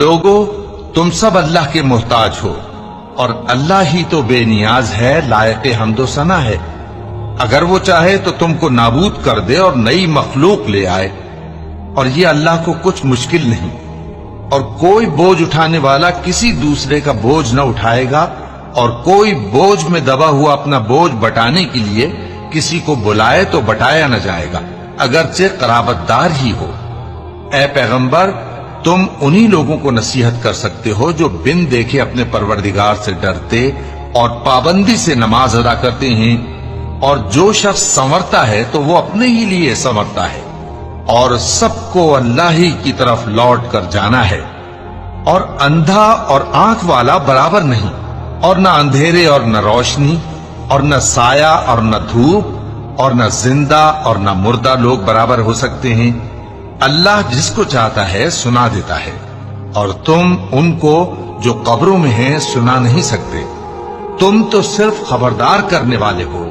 لوگو تم سب اللہ کے محتاج ہو اور اللہ ہی تو بے نیاز ہے، لائق حمد و ثنا ہے۔ اگر وہ چاہے تو تم کو نابود کر دے اور نئی مخلوق لے آئے، اور یہ اللہ کو کچھ مشکل نہیں۔ اور کوئی بوجھ اٹھانے والا کسی دوسرے کا بوجھ نہ اٹھائے گا، اور کوئی بوجھ میں دبا ہوا اپنا بوجھ بٹانے کے لیے کسی کو بلائے تو بٹایا نہ جائے گا، اگرچہ قرابت دار ہی ہو۔ اے پیغمبر، تم انہی لوگوں کو نصیحت کر سکتے ہو جو بن دیکھے اپنے پروردگار سے ڈرتے اور پابندی سے نماز ادا کرتے ہیں، اور جو شخص سنورتا ہے تو وہ اپنے ہی لیے سنورتا ہے، اور سب کو اللہ ہی کی طرف لوٹ کر جانا ہے۔ اور اندھا اور آنکھ والا برابر نہیں، اور نہ اندھیرے اور نہ روشنی، اور نہ سایہ اور نہ دھوپ، اور نہ زندہ اور نہ مردہ لوگ برابر ہو سکتے ہیں۔ اللہ جس کو چاہتا ہے سنا دیتا ہے، اور تم ان کو جو قبروں میں ہیں سنا نہیں سکتے، تم تو صرف خبردار کرنے والے ہو۔